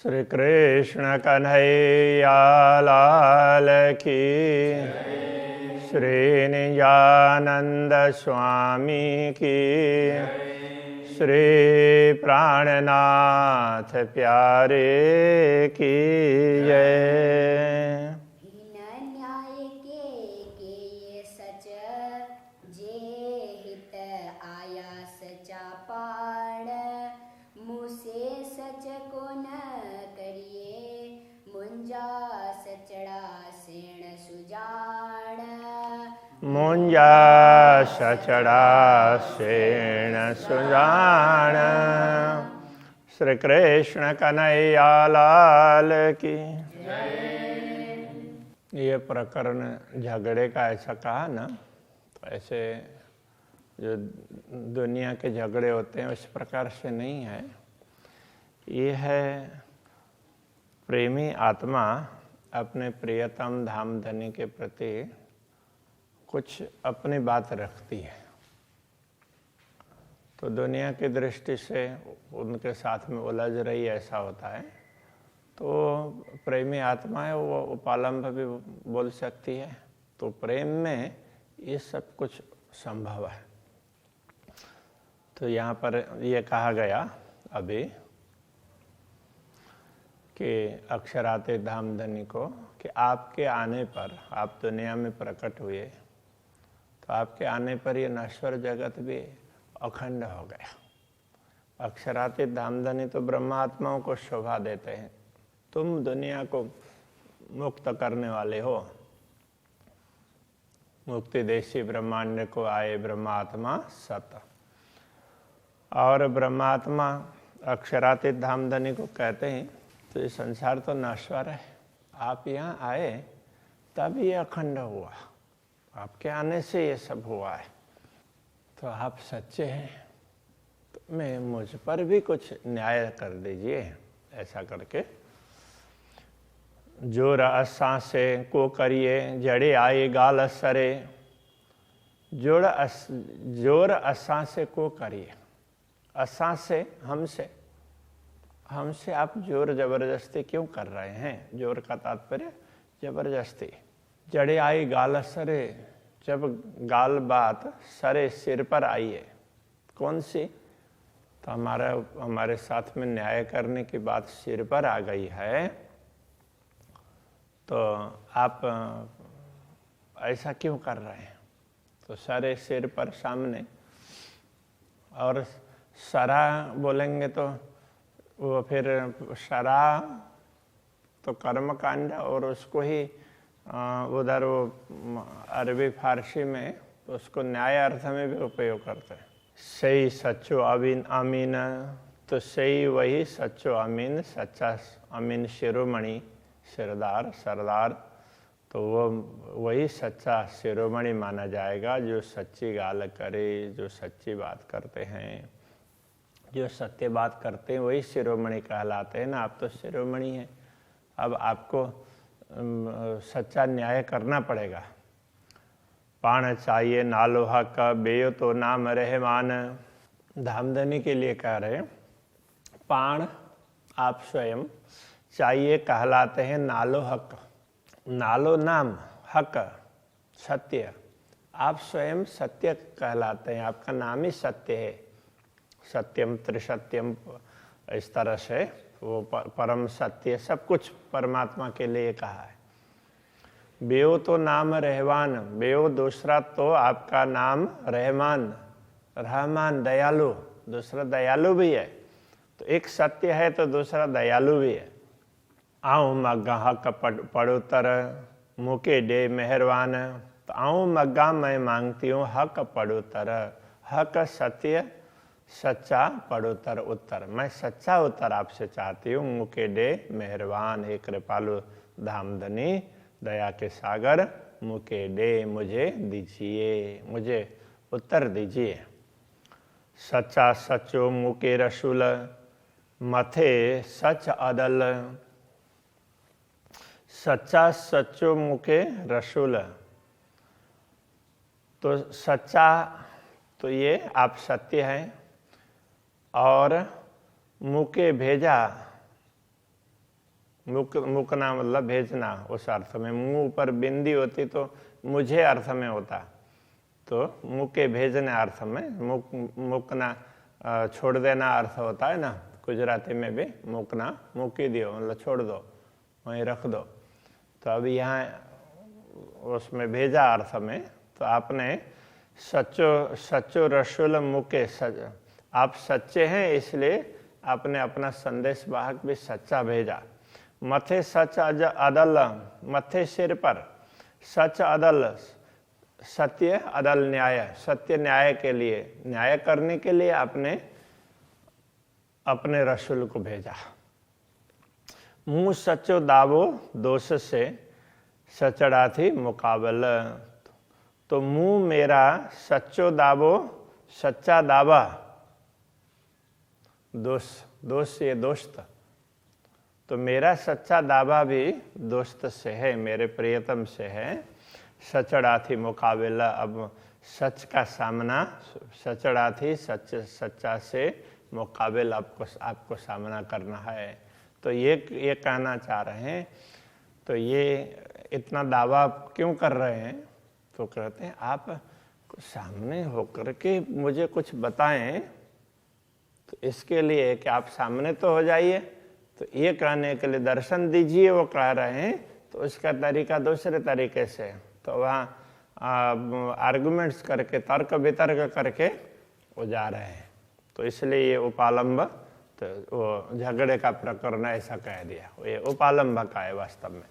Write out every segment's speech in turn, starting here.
श्री कृष्ण कन्हैया लाल की, श्री निजानंद स्वामी की, श्री प्राणनाथ प्यारे की जय। न्याय के ये सच, जे हित आया सचा पाड़, मुसे सच को न करिए, मुंजा सचड़ा सेण सुजाड़। मुंजा सचड़ा सेण सुजान। श्री कृष्ण कन्हैया लाल की। ये प्रकरण झगड़े का ऐसा कहा ना, तो ऐसे जो दुनिया के झगड़े होते हैं उस प्रकार से नहीं है। ये है प्रेमी आत्मा अपने प्रियतम धामधनी के प्रति कुछ अपनी बात रखती है, तो दुनिया की दृष्टि से उनके साथ में उलझ रही ऐसा होता है, तो प्रेमी आत्मा है वो उपालंब भी बोल सकती है। तो प्रेम में ये सब कुछ संभव है। तो यहाँ पर ये कहा गया अभी कि अक्षराते धामधनी को कि आपके आने पर, आप दुनिया में प्रकट हुए तो आपके आने पर ये नश्वर जगत भी अखंड हो गया। अक्षराते धामधनी तो ब्रह्मात्माओं को शोभा देते हैं, तुम दुनिया को मुक्त करने वाले हो। मुक्ति देशी ब्रह्मांड को आए ब्रह्मात्मा सत। और ब्रह्मात्मा अक्षरातीत धामधनी को कहते हैं तो ये संसार तो नश्वर है, आप यहाँ आए तब ये अखंड हुआ, आपके आने से ये सब हुआ है। तो आप सच्चे हैं तो मैं मुझ पर भी कुछ न्याय कर दीजिए। ऐसा करके जोर असा से को करिए, जड़े आए गाल सरे। जोर असा से को करिए, असा से हमसे, हमसे आप जोर जबरदस्ती क्यों कर रहे हैं? जोर का तात्पर्य जबरदस्ती। जड़े आई गाल सरे, जब गाल बात सरे सिर पर आई है, कौन सी? तो हमारे साथ में न्याय करने की बात सिर पर आ गई है, तो आप ऐसा क्यों कर रहे हैं? तो सरे सिर पर सामने, और सरा बोलेंगे तो वो फिर सरा तो कर्म कांड, और उसको ही उधर वो अरबी फारसी में उसको न्याय अर्थ में भी उपयोग करते हैं। सही सच्चो अमीन, तो सही वही सच्चो अमीन, सच्चा अमीन शिरोमणि सिरदार सरदार, तो वो वही सच्चा शिरोमणि माना जाएगा जो सच्ची गाल करे, जो सच्ची बात करते हैं, जो सत्य बात करते हैं वही शिरोमणि कहलाते हैं ना। आप तो शिरोमणि हैं, अब आपको सच्चा न्याय करना पड़ेगा। पाण चाहिए नालो हक, बेयो तो नाम रहमान। धामधनी के लिए कह रहे हैं, पाण आप स्वयं, चाहिए कहलाते हैं नालो हक, नालो नाम, हक सत्य, आप स्वयं सत्य कहलाते हैं, आपका नाम ही सत्य है। सत्यम त्रिसत्यम, इस तरह से वो परम सत्य सब कुछ परमात्मा के लिए कहा है। बेओ तो नाम रहमान, बेओ दूसरा तो आपका नाम रहमान, रहमान दयालु, दूसरा दयालु भी है। तो एक सत्य है तो दूसरा दयालु भी है। आऊँ मग्गा हक पड़ोतर, मुके डे मेहरबान। तो आऊँ मग्गा मैं मांगती हूँ हक पड़ोतर, हक सत्य सच्चा, पड़ोतर उत्तर, मैं सच्चा उत्तर आपसे चाहती हूँ। मुके डे मेहरबान, हे कृपालु धामधनी दया के सागर, मुके डे मुझे दीजिए, मुझे उत्तर दीजिए। सच्चा सचो मुके रसूल, मथे सच अदल। सच्चा सचो मुके रसूल, तो सच्चा तो ये आप सत्य हैं, और मुके भेजा मुकना मतलब भेजना, उस अर्थ में। मुंह पर बिंदी होती तो मुझे अर्थ में होता, तो मुके भेजने अर्थ में। मुकना छोड़ देना अर्थ होता है ना, गुजराती में भी मुकना मुकी दियो मतलब छोड़ दो, वहीं रख दो। तो अब यहाँ उसमें भेजा अर्थ में, तो आपने सच्चो रसूल मुके, आप सच्चे हैं इसलिए आपने अपना संदेश वाहक भी सच्चा भेजा। मथे सच अदल, मथे सिर पर सच अदल, सत्य अदल न्याय, सत्य न्याय के लिए, न्याय करने के लिए आपने अपने रसूल को भेजा। मुंह सच्चो दावो दोष से सचड़ा थी मुकाबल, तो मुंह मेरा सच्चो दावो, सच्चा दावा, दोष ये दोस्त, तो मेरा सच्चा दावा भी दोस्त से है, मेरे प्रियतम से है। सचड़ा थी मुकाबला, अब सच का सामना, सचड़ा थी सच्चा से मुकाबला आपको सामना करना है। तो ये कहना चाह रहे हैं। तो ये इतना दावा क्यों कर रहे हैं? तो कहते हैं आप सामने होकर के मुझे कुछ बताएं, तो इसके लिए कि आप सामने तो हो जाइए। तो ये कहने के लिए दर्शन दीजिए वो कह रहे हैं, तो उसका तरीका दूसरे तरीके से, तो वहाँ आर्गुमेंट्स करके, तर्क वितर्क करके वो जा रहे हैं। तो इसलिए ये उपालंब, तो वो झगड़े का प्रकरण ऐसा कह दिया, ये उपालंब का है वास्तव में।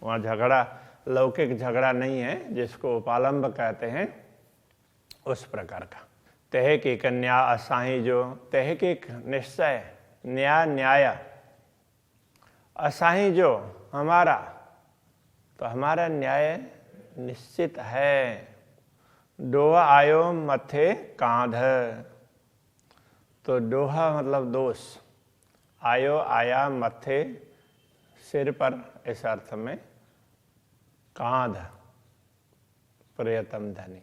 वहाँ झगड़ा लौकिक झगड़ा नहीं है, जिसको उपालंब कहते हैं, उस प्रकार का। तहकीक कन्या असाही, जो तहकीक निश्चय, न्याय असाही जो हमारा, तो हमारा न्याय निश्चित है। डोहा आयो मथे कांध, तो डोहा मतलब दोष, आयो आया, मथे सिर पर, इस अर्थ में, कांध प्रियतम धनी।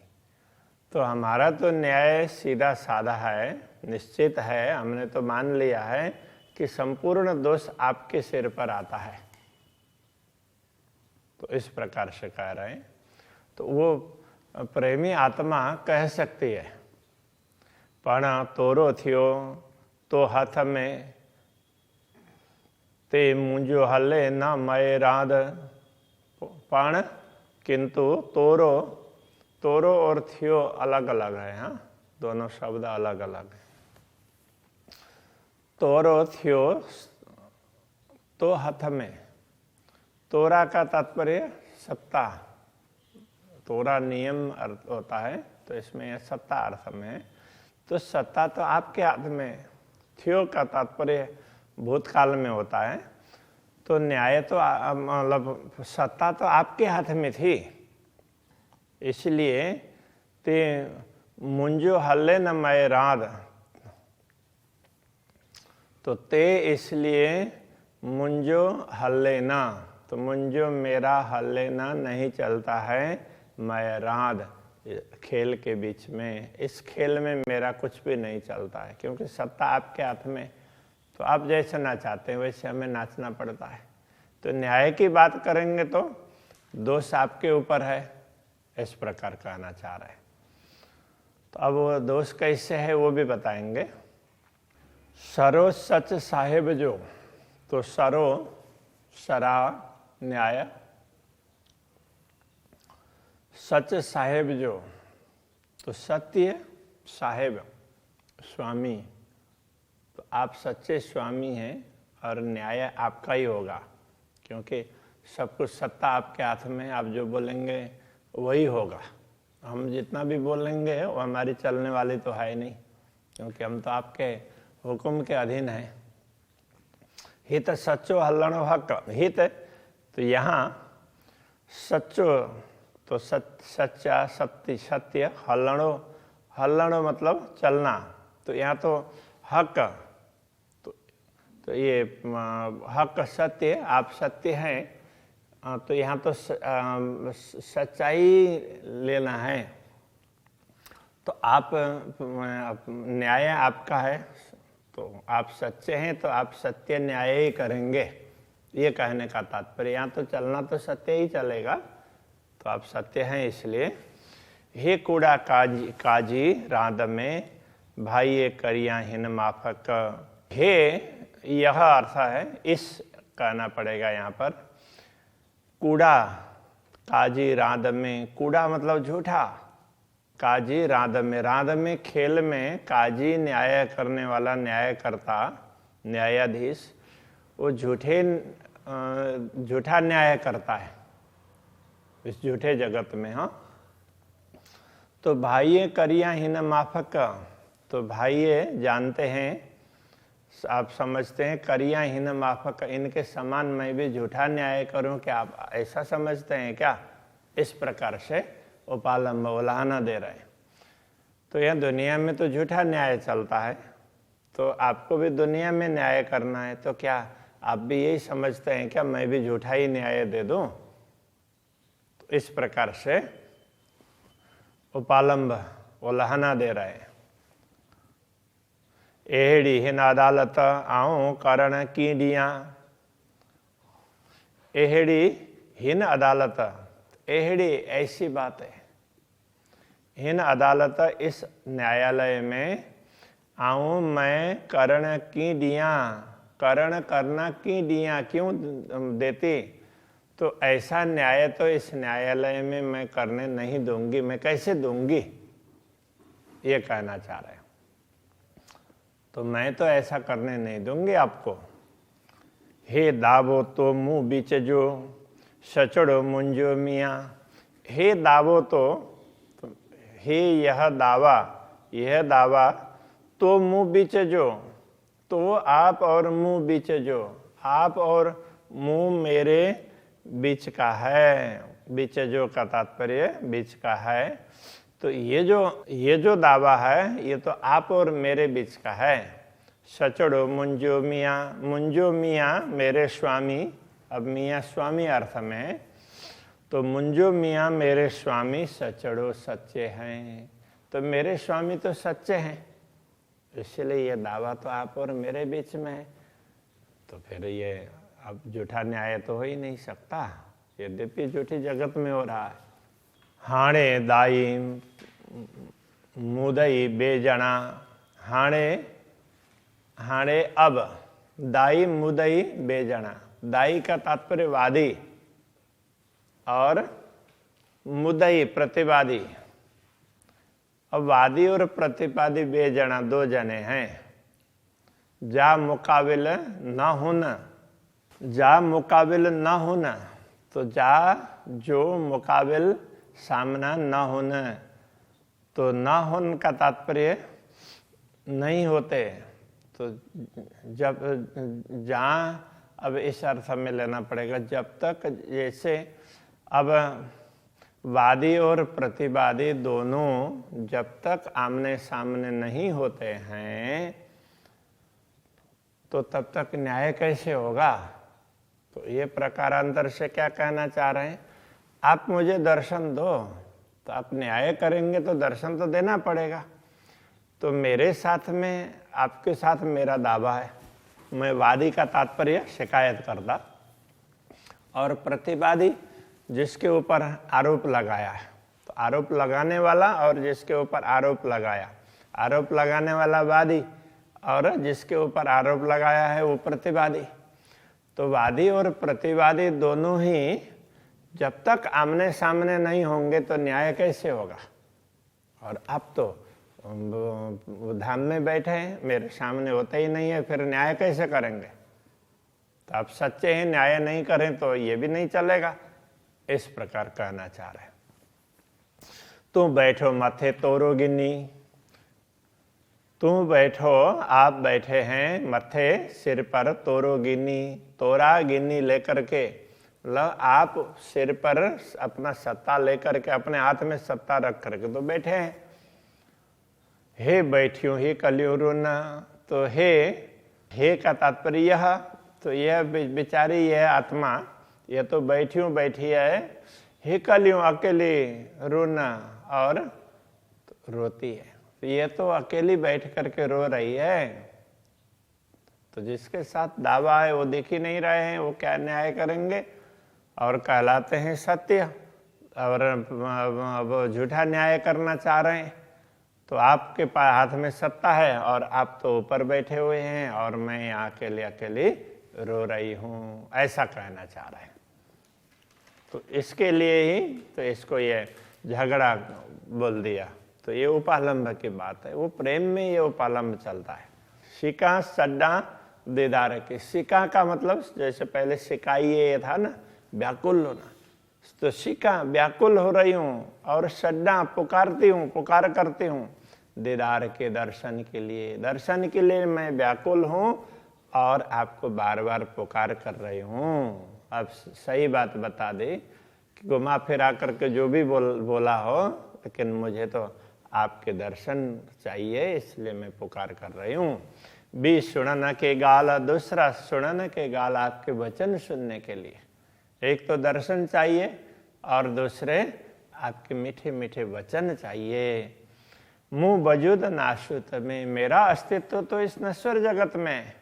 तो हमारा तो न्याय सीधा साधा है, निश्चित है, हमने तो मान लिया है कि संपूर्ण दोष आपके सिर पर आता है। तो इस प्रकार से कह रहे हैं। तो वो प्रेमी आत्मा कह सकती है, पण तोरो थियो तो हाथ में, ते मुंजो हले न मय राध। पण किंतु तोरो और थियो अलग अलग है, हाँ, दोनों शब्द अलग अलग है। तोरो थियो तो हाथ में, तोरा का तात्पर्य सत्ता, तोरा नियम अर्थ होता है, तो इसमें सत्ता अर्थ में है। तो सत्ता तो आपके हाथ में, थियो का तात्पर्य भूतकाल में होता है। तो न्याय तो मतलब सत्ता तो आपके हाथ में थी, इसलिए ते मुंजो हल्ले न मैं राध, तो ते इसलिए मुंजो हल्ले ना, तो मुंजो मेरा हल्ले ना नहीं चलता है, मैं राध खेल के बीच में, इस खेल में मेरा कुछ भी नहीं चलता है, क्योंकि सत्ता आपके हाथ में। तो आप जैसे नाचाते हैं वैसे हमें नाचना पड़ता है। तो न्याय की बात करेंगे तो दोष आपके ऊपर है, इस प्रकार कहना चाह रहे हैं। तो अब वो दोष कैसे है वो भी बताएंगे। सरो सच साहेब जो, तो सरो सरा न्याय, सच साहेब जो, तो सत्य साहेब स्वामी, तो आप सच्चे स्वामी हैं और न्याय आपका ही होगा, क्योंकि सब कुछ सत्ता आपके हाथ में, आप जो बोलेंगे वही होगा। हम जितना भी बोलेंगे वो हमारी चलने वाली तो है ही नहीं, क्योंकि हम तो आपके हुक्म के अधीन हैं। हित सच्चो हल्लणो हक, हित तो यहाँ सच्चो तो सच्चा, सत्य, हल्लणो मतलब चलना, तो यहाँ तो हक, तो ये हक सत्य, आप सत्य हैं, तो यहाँ तो सच्चाई लेना है। तो आप न्याय आपका है, तो आप सच्चे हैं तो आप सत्य न्याय ही करेंगे, ये कहने का तात्पर्य। यहाँ तो चलना तो सत्य ही चलेगा, तो आप सत्य हैं इसलिए। हे कूड़ा काजी रांद में, भाई ये करिया हिन माफक। हे यह अर्थ है, इस कहना पड़ेगा यहाँ पर। कूड़ा काजी रांद में, कूड़ा मतलब झूठा, काजी रांद में, रांद में खेल में काजी न्याय करने वाला, न्यायकर्ता, न्यायाधीश, वो झूठा न्याय करता है इस झूठे जगत में। हाँ, तो भाइये करिया हिन माफक, तो भाइये जानते हैं, आप समझते हैं, करिया हिन माफक, इनके समान मैं भी झूठा न्याय करूं क्या, आप ऐसा समझते हैं क्या? इस प्रकार से उपालंब उलाहना दे रहे हैं। तो यह दुनिया में तो झूठा न्याय चलता है, तो आपको भी दुनिया में न्याय करना है, तो क्या आप भी यही समझते हैं क्या मैं भी झूठा ही न्याय दे दूं? तो इस प्रकार से उपालंब उलाहना दे रहे हैं। एहड़ी हिन अदालत आऊं करण कीडिया, एहड़ी हिन अदालत, एहड़ी ऐसी बात है, हिन अदालत इस न्यायालय में आऊं मैं करण की दिया, करण करना की दिया क्यों देती, तो ऐसा न्याय तो इस न्यायालय में मैं करने नहीं दूंगी, मैं कैसे दूंगी, ये कहना चाह रहे हैं। तो मैं तो ऐसा करने नहीं दूंगी आपको। हे दावो तो मुंह बीच जो, सचड़ो मुंजो मियाँ, हे दावो तो, हे यह दावा, तो मुंह बीच जो, तो आप और मुंह बीच जो, आप और मुंह मेरे बीच का है, बीच जो का तात्पर्य बीच का है। तो ये जो दावा है ये तो आप और मेरे बीच का है। सचड़ो मुंजो मियाँ मेरे स्वामी, अब मियाँ स्वामी अर्थ में, तो मुंजो मियाँ मेरे स्वामी सचड़ो सच्चे हैं, तो मेरे स्वामी तो सच्चे हैं, इसलिए ये दावा तो आप और मेरे बीच में है। तो फिर ये अब झूठा न्याय तो हो ही नहीं सकता, यद्यपि झूठी जगत में हो रहा है। हाणे दाई मुदई बेजना, हाणे अब, दाई मुदई बेजना, दाई का तात्पर्य वादी और मुदई प्रतिवादी। अब वादी और प्रतिवादी बेजना, दो जने हैं। जा मुकाबिल न होना, जा मुकाबिल न होना, तो जा जो मुकाबिल सामना न होना, तो न होने का तात्पर्य नहीं होते, तो जब जहाँ अब इस अर्थ में लेना पड़ेगा, जब तक जैसे अब वादी और प्रतिवादी दोनों जब तक आमने सामने नहीं होते हैं तो तब तक न्याय कैसे होगा। तो ये प्रकारांतर से क्या कहना चाह रहे हैं, आप मुझे दर्शन दो, तो आप न्याय करेंगे तो दर्शन तो देना पड़ेगा। तो मेरे साथ में, आपके साथ मेरा दावा है, मैं वादी का तात्पर्य शिकायत करता, और प्रतिवादी जिसके ऊपर आरोप लगाया है, तो आरोप लगाने वाला और जिसके ऊपर आरोप लगाया, आरोप लगाने वाला वादी और जिसके ऊपर आरोप लगाया है वो प्रतिवादी। तो वादी और प्रतिवादी दोनों ही जब तक आमने सामने नहीं होंगे तो न्याय कैसे होगा। और आप तो धाम में बैठे हैं, मेरे सामने होता ही नहीं है, फिर न्याय कैसे करेंगे। तो आप सच्चे हैं, न्याय नहीं करें तो ये भी नहीं चलेगा, इस प्रकार कहना चाह रहे हैं। तू बैठो माथे तोरो गिन्नी, तू बैठो, आप बैठे हैं मथे सिर पर तोरो गिन्नी, तोरा गिन्नी लेकर के, आप सिर पर अपना सत्ता लेकर के, अपने हाथ में सत्ता रख करके तो बैठे हैं। हे बैठियो हे कलियो रोना, तो हे का तात्पर्य यह, तो यह बेचारी यह आत्मा ये तो बैठी है, हे कलियों अकेली रोना और रोती है, ये तो अकेली बैठ करके रो रही है। तो जिसके साथ दावा है वो दिख ही नहीं रहे हैं, वो क्या न्याय करेंगे? और कहलाते हैं सत्य, और वो झूठा न्याय करना चाह रहे हैं। तो आपके हाथ में सत्ता है और आप तो ऊपर बैठे हुए हैं और मैं यहाँ अकेले अकेले रो रही हूँ, ऐसा कहना चाह रहे हैं। तो इसके लिए ही तो इसको ये झगड़ा बोल दिया। तो ये उपालंब की बात है, वो प्रेम में ये उपालंब चलता है। शिका सड्डा दीदार की, शिका का मतलब जैसे पहले शिकाइए था ना, व्याकुल होना, तो शिका व्याकुल हो रही हूँ, और सड्डा पुकारती हूँ, पुकार करती हूँ दीदार के, दर्शन के लिए, दर्शन के लिए मैं व्याकुल हूँ और आपको बार बार पुकार कर रही हूँ। अब सही बात बता दे कि घुमा फिरा करके जो भी बोला हो, लेकिन मुझे तो आपके दर्शन चाहिए, इसलिए मैं पुकार कर रही हूँ। बी सुनन के गाल, दूसरा सुनन के गाल, आपके वचन सुनने के लिए। एक तो दर्शन चाहिए और दूसरे आपके मीठे मीठे वचन चाहिए। मुँह वजूद नाशुत में, मेरा अस्तित्व तो इस नश्वर जगत में।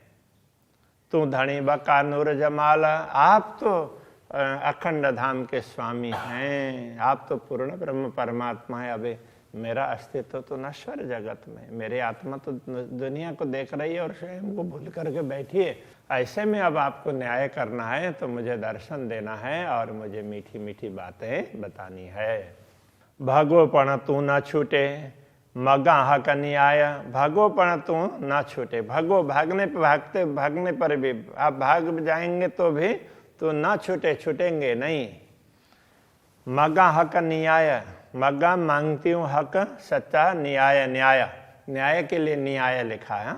तू धनी बका नूर जमाल, आप तो अखंड धाम के स्वामी हैं, आप तो पूर्ण ब्रह्म परमात्मा है। अबे मेरा अस्तित्व तो नश्वर जगत में, मेरी आत्मा तो दुनिया को देख रही है और स्वयं को भूल करके बैठी है। ऐसे में अब आपको न्याय करना है तो मुझे दर्शन देना है और मुझे मीठी मीठी बातें बतानी है। भागोपण तू न छूटे, मगा हक न्याय, भागोपण तू न छूटे। भागो, भागने पर भी आप भाग जाएंगे तो भी तो न छूटे, छूटेंगे नहीं। मगा हक न्याय, मगा मांगती हूँ हक, सच्चा न्याय, न्याय के लिए न्याय लिखा है।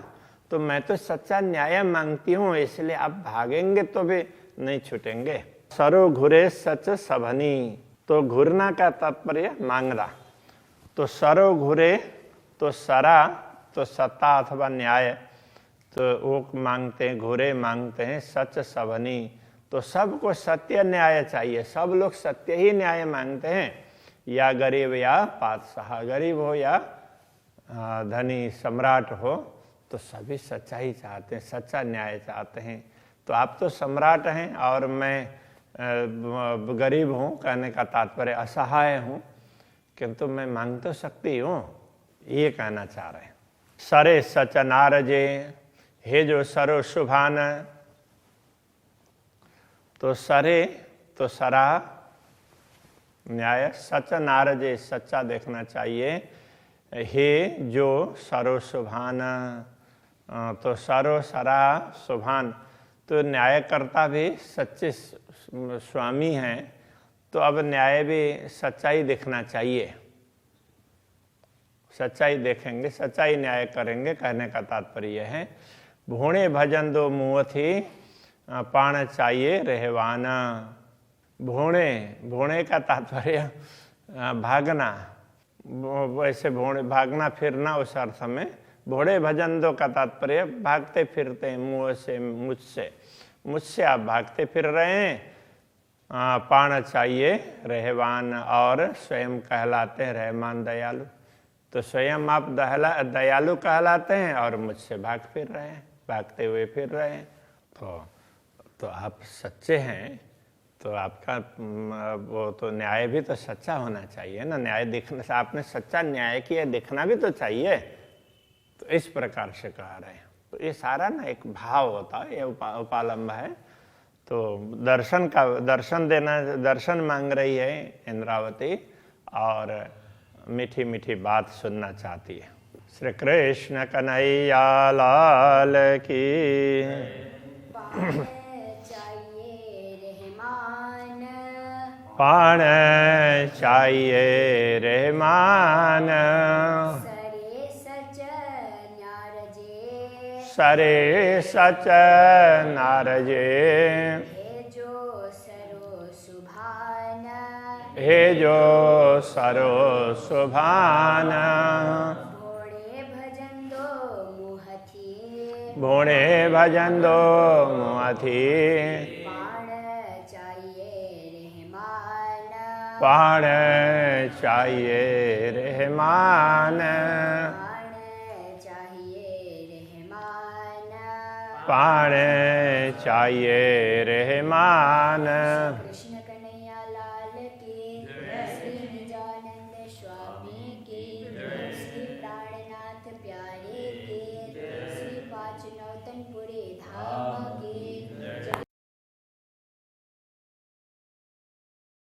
तो मैं तो सच्चा न्याय मांगती हूँ, इसलिए आप भागेंगे तो भी नहीं छूटेंगे। सरो घुरे सच सभनी, तो घुरना का तात्पर्य मांगना। तो सरो घुरे तो सरा तो सत्ता अथवा न्याय, तो वो मांगते हैं, घुरे मांगते हैं सच सभनी, तो सबको सत्य न्याय चाहिए। सब लोग सत्य ही न्याय मांगते हैं, या गरीब या बादशाह, गरीब हो या धनी सम्राट हो, तो सभी सच्चाई चाहते हैं, सच्चा न्याय चाहते हैं। तो आप तो सम्राट हैं और मैं गरीब हूँ, कहने का तात्पर्य असहाय हूँ, किंतु मैं मांग तो सकती हूँ, ये कहना चाह रहे हैं। सरे सच नारजे, हे जो सरो शुभान, तो सरे तो सरा न्याय, सच नारजे सच्चा देखना चाहिए। हे जो सरो शुभान, तो सरो सरा शुभान, तो न्यायकर्ता भी सच्चे स्वामी हैं, तो अब न्याय भी सच्चाई देखना चाहिए। सच्चाई देखेंगे, सच्चाई न्याय करेंगे, कहने का तात्पर्य है। भूणे भजन दो मुँह थी, पाण चाहिए रहवाना। भूणे का तात्पर्य भागना, वैसे भूणे भागना फिरना, उस अर्थ में। भोड़े भजन दो का तात्पर्य भागते फिरते मुँह से, मुझसे आप भागते फिर रहे हैं। पाण चाहिए रहवान, और स्वयं कहलाते हैं रहमान दयालु। तो स्वयं आप दयालु कहलाते हैं और मुझसे भाग फिर रहे हैं, भागते हुए फिर रहे हैं। तो आप सच्चे हैं, तो आपका वो तो न्याय भी तो सच्चा होना चाहिए ना। न्याय दिखने से, आपने सच्चा न्याय किया, दिखना भी तो चाहिए। तो इस प्रकार से कह रहे हैं। तो ये सारा ना एक भाव होता है, ये उपालंब है। तो दर्शन मांग रही है इंद्रावती, और मीठी मीठी बात सुनना चाहती है। श्री कृष्ण कन्हैया लाल की। पाण चाहिए रहमान, सरे सच नारजे, हे जो सरो सुभान। भोणे भजन दो मुहथी, पाण चाहिए रहमान, पाने चाहिए रहमान। कृष्ण कन्हैया लाल की, श्री निजानंद स्वामी की, श्री प्राणनाथ प्यारे के, श्री पांच नौतनपुरी धाम की,